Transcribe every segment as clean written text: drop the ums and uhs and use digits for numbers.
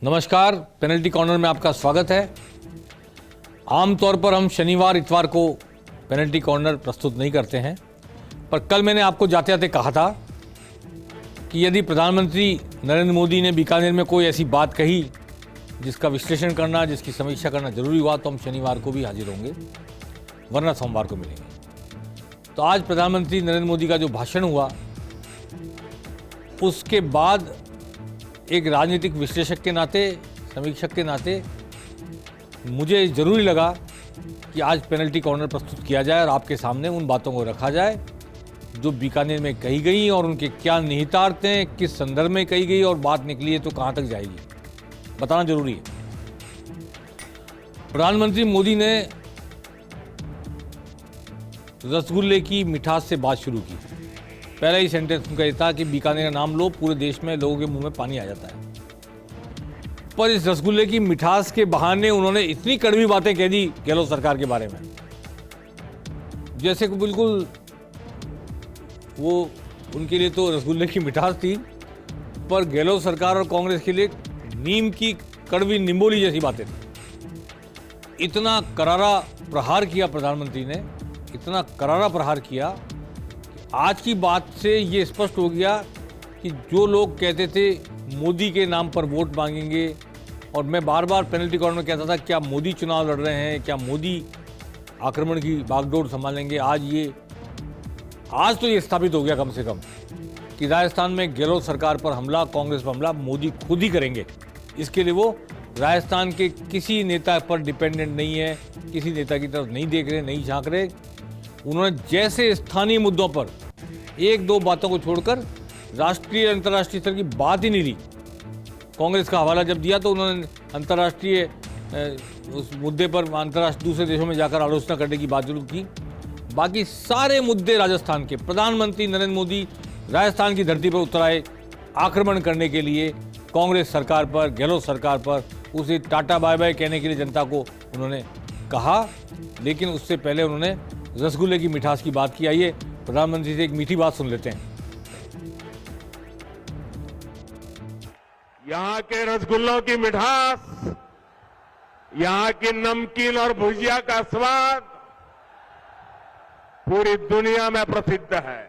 नमस्कार, penalty corner में आपका स्वागत है। आमतौर पर हम शनिवार इतवार को पेनल्टी कॉर्नर प्रस्तुत नहीं करते हैं, पर कल मैंने आपको जाते जाते कहा था कि यदि प्रधानमंत्री नरेंद्र मोदी ने बीकानेर में कोई ऐसी बात कही जिसका विश्लेषण करना, जिसकी समीक्षा करना जरूरी हुआ तो हम शनिवार को भी हाजिर होंगे, वरना सोमवार को मिलेंगे। तो आज प्रधानमंत्री नरेंद्र मोदी का जो भाषण हुआ उसके बाद एक राजनीतिक विश्लेषक के नाते, समीक्षक के नाते मुझे ज़रूरी लगा कि आज पेनल्टी कॉर्नर प्रस्तुत किया जाए और आपके सामने उन बातों को रखा जाए जो बीकानेर में कही गई और उनके क्या निहितार्थ हैं, किस संदर्भ में कही गई और बात निकली है तो कहाँ तक जाएगी, बताना जरूरी है। प्रधानमंत्री मोदी ने रसगुल्ले की मिठास से बात शुरू की। पहला ही सेंटेंस उनका ये था कि बीकानेर का नाम लो, पूरे देश में लोगों के मुंह में पानी आ जाता है। पर इस रसगुल्ले की मिठास के बहाने उन्होंने इतनी कड़वी बातें कह दी गहलोत सरकार के बारे में, जैसे कि बिल्कुल वो उनके लिए तो रसगुल्ले की मिठास थी, पर गहलोत सरकार और कांग्रेस के लिए नीम की कड़वी निम्बोली जैसी बातें थी। इतना करारा प्रहार किया प्रधानमंत्री ने, इतना करारा प्रहार किया। आज की बात से ये स्पष्ट हो गया कि जो लोग कहते थे मोदी के नाम पर वोट मांगेंगे, और मैं बार बार पेनल्टी कॉर्नर में कहता था क्या मोदी चुनाव लड़ रहे हैं, क्या मोदी आक्रमण की बागडोर संभालेंगे, आज तो ये स्थापित हो गया कम से कम कि राजस्थान में गहलोत सरकार पर हमला, कांग्रेस पर हमला मोदी खुद ही करेंगे। इसके लिए वो राजस्थान के किसी नेता पर डिपेंडेंट नहीं है, किसी नेता की तरफ नहीं देख रहे, नहीं झांक रहे। उन्होंने जैसे स्थानीय मुद्दों पर एक दो बातों को छोड़कर राष्ट्रीय अंतर्राष्ट्रीय स्तर की बात ही नहीं ली। कांग्रेस का हवाला जब दिया तो उन्होंने अंतर्राष्ट्रीय उस मुद्दे पर अंतर्राष्ट्रीय दूसरे देशों में जाकर आलोचना करने की बात जरूर की। बाकी सारे मुद्दे राजस्थान के, प्रधानमंत्री नरेंद्र मोदी राजस्थान की धरती पर उतर आए आक्रमण करने के लिए, कांग्रेस सरकार पर, गहलोत सरकार पर, उसे टाटा बाय बाय कहने के लिए जनता को उन्होंने कहा। लेकिन उससे पहले उन्होंने रसगुल्ले की मिठास की बात की। आइए प्रधानमंत्री से एक मीठी बात सुन लेते हैं। यहाँ के रसगुल्लों की मिठास, यहाँ की नमकीन और भुजिया का स्वाद पूरी दुनिया में प्रसिद्ध है।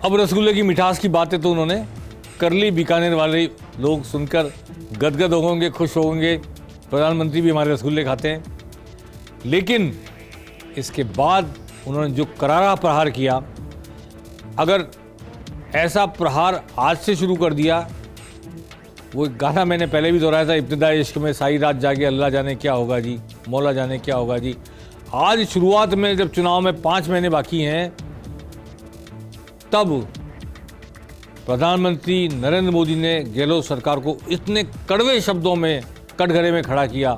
अब रसगुल्ले की मिठास की बातें तो उन्होंने कर ली। बीकानेर वाले लोग सुनकर गदगद होंगे, खुश होंगे, प्रधानमंत्री भी हमारे रसगुल्ले खाते हैं। लेकिन इसके बाद उन्होंने जो करारा प्रहार किया, अगर ऐसा प्रहार आज से शुरू कर दिया, वो गाना मैंने पहले भी दोहराया था, इब्तिदाई इश्क में सारी रात जागे अल्लाह जाने क्या होगा जी, मौला जाने क्या होगा जी। आज शुरुआत में जब चुनाव में 5 महीने बाकी हैं, तब प्रधानमंत्री नरेंद्र मोदी ने गहलोत सरकार को इतने कड़वे शब्दों में कटघरे में खड़ा किया,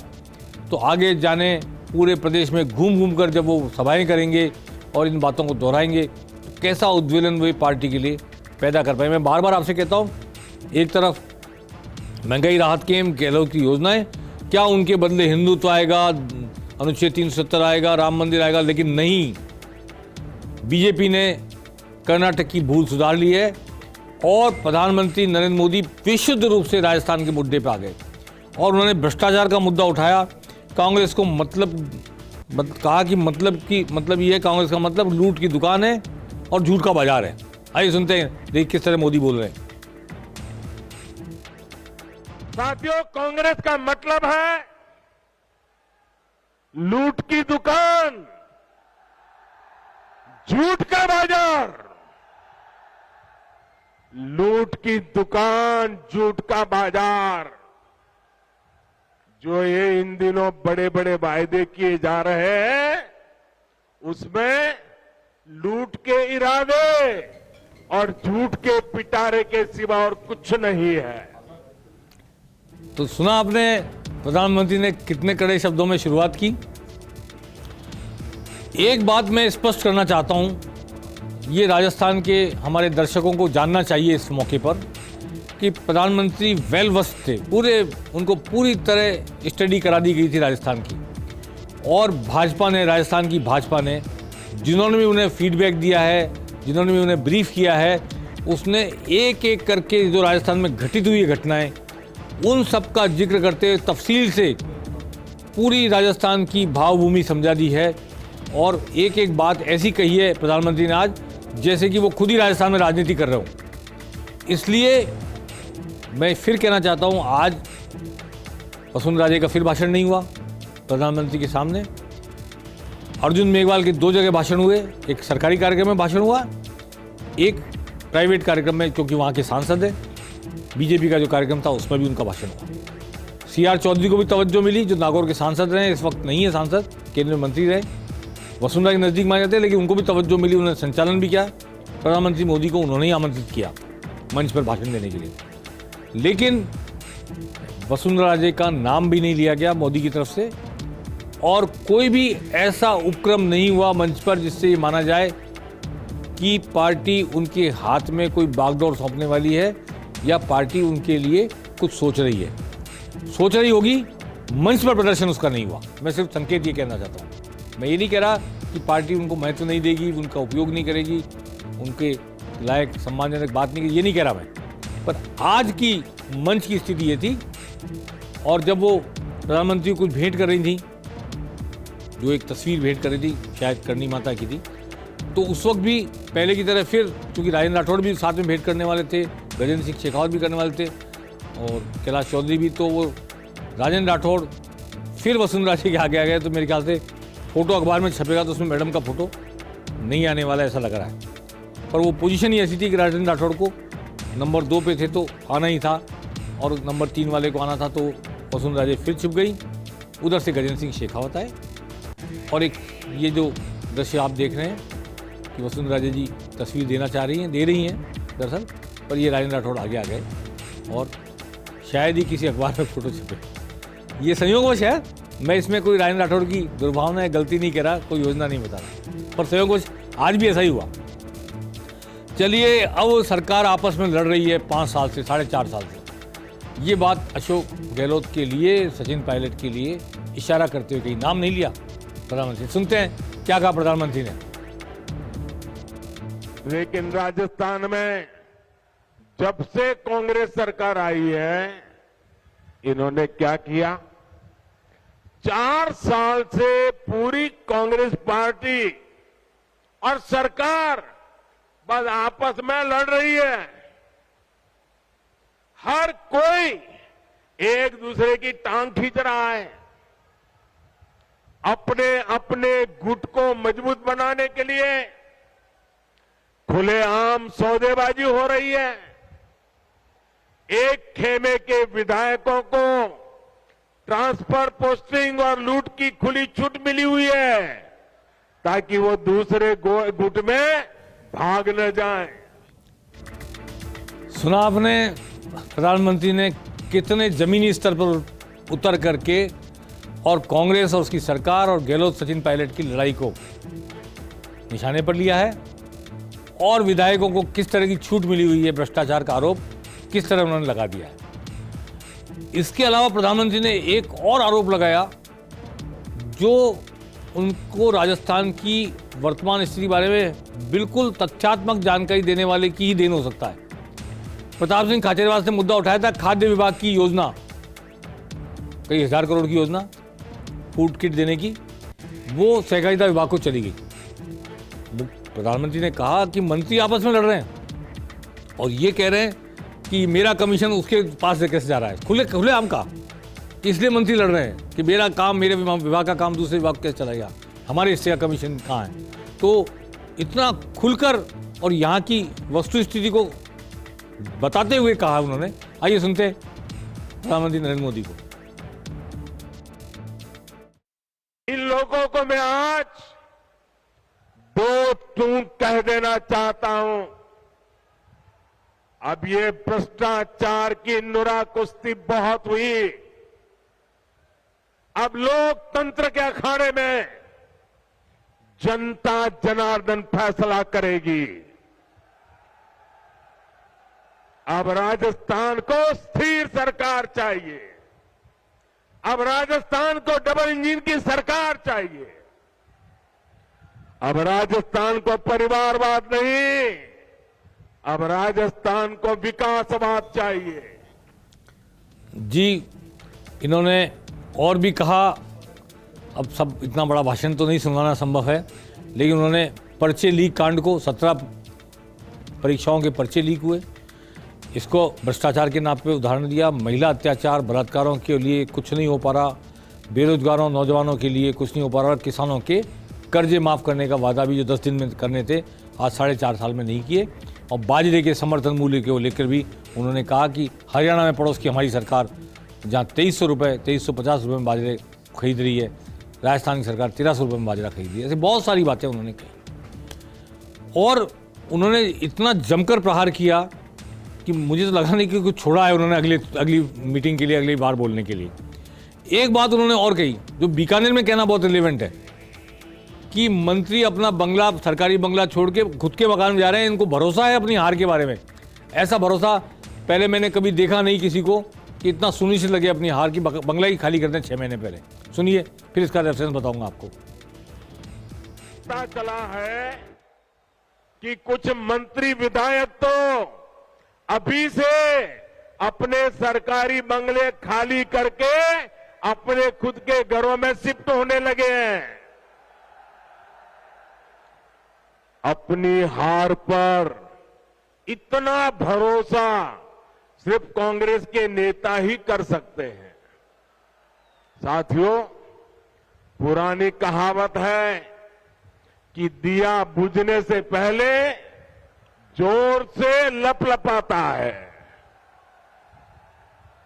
तो आगे जाने पूरे प्रदेश में घूम घूम कर जब वो सभाएं करेंगे और इन बातों को दोहराएंगे तो कैसा उद्वेलन वे पार्टी के लिए पैदा कर पाए। मैं बार बार आपसे कहता हूँ, एक तरफ महंगाई राहत स्कीम, गहलोत की योजनाएं, क्या उनके बदले हिंदुत्व आएगा, अनुच्छेद 370 आएगा, राम मंदिर आएगा, लेकिन नहीं। बीजेपी ने कर्नाटक की भूल सुधार ली है और प्रधानमंत्री नरेंद्र मोदी विशुद्ध रूप से राजस्थान के मुद्दे पर आ गए और उन्होंने भ्रष्टाचार का मुद्दा उठाया। कांग्रेस को कहा कि मतलब ये है, कांग्रेस का मतलब लूट की दुकान है और झूठ का बाजार है। आइए सुनते हैं, देखिए किस तरह मोदी बोल रहे हैं। साथियों, कांग्रेस का मतलब है लूट की दुकान, झूठ का बाजार। लूट की दुकान, झूठ का बाजार, जो ये इन दिनों बड़े बड़े वायदे किए जा रहे हैं, उसमें लूट के इरादे और झूठ के पिटारे के सिवा और कुछ नहीं है। तो सुना आपने प्रधानमंत्री ने कितने कड़े शब्दों में शुरुआत की। एक बात मैं स्पष्ट करना चाहता हूं, ये राजस्थान के हमारे दर्शकों को जानना चाहिए इस मौके पर कि प्रधानमंत्री वेल वस्ट थे, उनको पूरी तरह स्टडी करा दी गई थी राजस्थान की, और भाजपा ने, राजस्थान की भाजपा ने, जिन्होंने भी उन्हें फीडबैक दिया है, जिन्होंने भी उन्हें ब्रीफ किया है, उसने एक एक करके जो राजस्थान में घटित हुई घटनाएं उन सब का जिक्र करते हुए तफसील से पूरी राजस्थान की भावभूमि समझा दी है। और एक एक बात ऐसी कही है प्रधानमंत्री ने आज जैसे कि वो खुद ही राजस्थान में राजनीति कर रहे हो। इसलिए मैं फिर कहना चाहता हूं, आज वसुंधरा राजे का फिर भाषण नहीं हुआ प्रधानमंत्री के सामने। अर्जुन मेघवाल के 2 जगह भाषण हुए, एक सरकारी कार्यक्रम में भाषण हुआ, एक प्राइवेट कार्यक्रम में, क्योंकि वहाँ के सांसद हैं। बीजेपी का जो कार्यक्रम था उसमें भी उनका भाषण हुआ। CR चौधरी को भी तवज्जो मिली, जो नागौर के सांसद रहे, इस वक्त नहीं है सांसद, केंद्रीय मंत्री रहे, वसुंधरा के नज़दीक माने जाते हैं, लेकिन उनको भी तवज्जो मिली, उन्होंने संचालन भी किया। प्रधानमंत्री मोदी को उन्होंने ही आमंत्रित किया मंच पर भाषण देने के लिए, लेकिन वसुंधरा राजे का नाम भी नहीं लिया गया मोदी की तरफ से। और कोई भी ऐसा उपक्रम नहीं हुआ मंच पर जिससे ये माना जाए कि पार्टी उनके हाथ में कोई बागडोर सौंपने वाली है या पार्टी उनके लिए कुछ सोच रही है। सोच रही होगी, मंच पर प्रदर्शन उसका नहीं हुआ। मैं सिर्फ संकेत ये कहना चाहता हूँ। मैं ये नहीं कह रहा कि पार्टी उनको महत्व नहीं देगी, उनका उपयोग नहीं करेगी, उनके लायक सम्मानजनक बात नहीं करेगी, ये नहीं कह रहा मैं। पर आज की मंच की स्थिति ये थी। और जब वो प्रधानमंत्री को कुछ भेंट कर रही थी, जो एक तस्वीर भेंट कर रही थी, शायद करणी माता की थी, तो उस वक्त भी पहले की तरह फिर, चूंकि राजेंद्र राठौड़ भी साथ में भेंट करने वाले थे, गजेंद्र सिंह शेखावत भी करने वाले थे और कैलाश चौधरी भी, तो वो राजेंद्र राठौड़ फिर वसुंधरा जी के आगे आ गए। तो मेरे ख्याल से फोटो अखबार में छपेगा तो उसमें मैडम का फोटो नहीं आने वाला, ऐसा लग रहा है। पर वो पोजीशन ही ऐसी थी कि राजेंद्र राठौड़ को नंबर 2 पे थे तो आना ही था, और नंबर 3 वाले को आना था, तो वसुंधरा राजे फिर छुप गई। उधर से गजेंद्र सिंह शेखावत आए, और एक ये जो दृश्य आप देख रहे हैं कि वसुंधरा राजे जी तस्वीर देना चाह रही हैं, दे रही हैं दरअसल, पर ये राजेंद्र राठौड़ आगे आ गए और शायद ही किसी अखबार में फोटो छपे। ये संयोगवश है, मैं इसमें कोई राजेंद्र राठौड़ की दुर्भावना या गलती नहीं कह रहा, कोई योजना नहीं बता रहा, पर संयोगवश आज भी ऐसा ही हुआ। चलिए, अब सरकार आपस में लड़ रही है 5 साल से, 4.5 साल से। ये बात अशोक गहलोत के लिए, सचिन पायलट के लिए इशारा करते हुए कहीं नाम नहीं लिया प्रधानमंत्री। सुनते हैं क्या कहा प्रधानमंत्री ने। लेकिन राजस्थान में जब से कांग्रेस सरकार आई है, इन्होंने क्या किया? 4 साल से पूरी कांग्रेस पार्टी और सरकार बस आपस में लड़ रही है। हर कोई एक दूसरे की टांग खींच रहा है, अपने अपने गुट को मजबूत बनाने के लिए खुलेआम सौदेबाजी हो रही है। एक खेमे के विधायकों को ट्रांसफर, पोस्टिंग और लूट की खुली छूट मिली हुई है ताकि वो दूसरे गुट में भाग न जाएं। सुना आपने प्रधानमंत्री ने कितने जमीनी स्तर पर उतर करके और कांग्रेस और उसकी सरकार और गहलोत सचिन पायलट की लड़ाई को निशाने पर लिया है, और विधायकों को किस तरह की छूट मिली हुई है, भ्रष्टाचार का आरोप किस तरह उन्होंने लगा दिया है। इसके अलावा प्रधानमंत्री ने एक और आरोप लगाया जो उनको राजस्थान की वर्तमान स्थिति बारे में बिल्कुल तथ्यात्मक जानकारी देने वाले की ही देन हो सकता है। प्रताप सिंह खाचरियावास ने मुद्दा उठाया था खाद्य विभाग की योजना, कई हजार करोड़ की योजना फूड किट देने की, वो सहकारिता विभाग को चली गई। प्रधानमंत्री ने कहा कि मंत्री आपस में लड़ रहे हैं और ये कह रहे हैं कि मेरा कमीशन उसके पास से कैसे जा रहा है, खुले आम का, इसलिए मंत्री लड़ रहे हैं कि मेरा काम, मेरे विभाग का काम दूसरे विभाग कैसे चलाएगा, हमारे हिस्से का कमीशन कहाँ है। तो इतना खुलकर और यहाँ की वस्तु स्थिति को बताते हुए कहा उन्होंने। आइए सुनते हैं प्रधानमंत्री नरेंद्र मोदी को। इन लोगों को मैं आज 2 टूक कह देना चाहता हूं। अब ये भ्रष्टाचार की नुरा कुश्ती बहुत हुई, अब लोकतंत्र के अखाड़े में जनता जनार्दन फैसला करेगी। अब राजस्थान को स्थिर सरकार चाहिए, अब राजस्थान को डबल इंजन की सरकार चाहिए, अब राजस्थान को परिवारवाद नहीं, अब राजस्थान को विकासवाद चाहिए। जी, इन्होंने और भी कहा। अब सब इतना बड़ा भाषण तो नहीं सुनाना संभव है, लेकिन उन्होंने पर्चे लीक कांड को, 17 परीक्षाओं के पर्चे लीक हुए, इसको भ्रष्टाचार के नाम पे उदाहरण दिया। महिला अत्याचार, बलात्कारों के लिए कुछ नहीं हो पा रहा, बेरोजगारों नौजवानों के लिए कुछ नहीं हो पा रहा, किसानों के कर्जे माफ़ करने का वादा भी जो 10 दिन में करने थे, आज 4.5 साल में नहीं किए। और बाजरे के समर्थन मूल्य को लेकर भी उन्होंने कहा कि हरियाणा में पड़ोस की हमारी सरकार जहाँ 2350 रुपये में बाजरे खरीद रही है, राजस्थान की सरकार 1300 रुपये में बाजरा खरीद रही है। ऐसे बहुत सारी बातें उन्होंने कही और उन्होंने इतना जमकर प्रहार किया कि मुझे तो लगा नहीं कि कुछ छोड़ा है उन्होंने अगली मीटिंग के लिए, अगली बार बोलने के लिए। एक बात उन्होंने और कही जो बीकानेर में कहना बहुत रिलेवेंट है कि मंत्री अपना बंगला, सरकारी बंगला छोड़ के खुद के मकान में जा रहे हैं, इनको भरोसा है अपनी हार के बारे में। ऐसा भरोसा पहले मैंने कभी देखा नहीं किसी को कि इतना सुनिश्चित लगे अपनी हार की। बंगला ही खाली करते हैं 6 महीने पहले। सुनिए, फिर इसका रेफरेंस बताऊंगा आपको। पता चला है कि कुछ मंत्री विधायक तो अभी से अपने सरकारी बंगले खाली करके अपने खुद के घरों में शिफ्ट होने लगे हैं। अपनी हार पर इतना भरोसा सिर्फ कांग्रेस के नेता ही कर सकते हैं। साथियों, पुरानी कहावत है कि दिया बुझने से पहले जोर से लपलपाता है।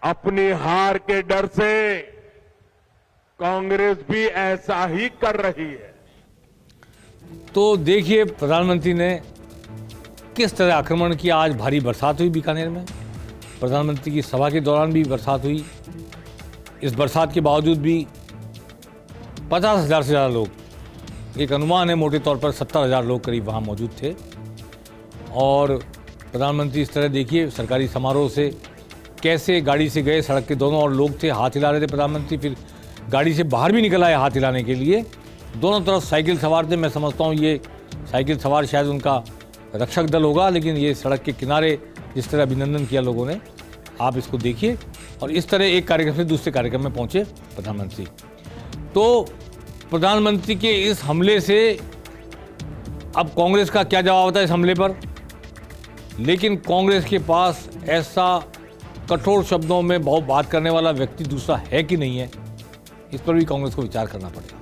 अपनी हार के डर से कांग्रेस भी ऐसा ही कर रही है। तो देखिए प्रधानमंत्री ने किस तरह आक्रमण किया। आज भारी बरसात हुई बीकानेर में, प्रधानमंत्री की सभा के दौरान भी बरसात हुई। इस बरसात के बावजूद भी 50,000 से ज़्यादा लोग, एक अनुमान है मोटे तौर पर 70,000 लोग करीब वहाँ मौजूद थे। और प्रधानमंत्री इस तरह देखिए सरकारी समारोह से कैसे गाड़ी से गए, सड़क के दोनों ओर लोग थे, हाथ हिला रहे थे प्रधानमंत्री, फिर गाड़ी से बाहर भी निकल आए हाथ हिलाने के लिए। दोनों तरफ साइकिल सवार थे। मैं समझता हूँ ये साइकिल सवार शायद उनका रक्षक दल होगा, लेकिन ये सड़क के किनारे जिस तरह अभिनंदन किया लोगों ने, आप इसको देखिए। और इस तरह एक कार्यक्रम से दूसरे कार्यक्रम में पहुंचे प्रधानमंत्री। तो प्रधानमंत्री के इस हमले से अब कांग्रेस का क्या जवाब होता है इस हमले पर, लेकिन कांग्रेस के पास ऐसा कठोर शब्दों में बहुत बात करने वाला व्यक्ति दूसरा है कि नहीं है, इस पर भी कांग्रेस को विचार करना पड़ेगा।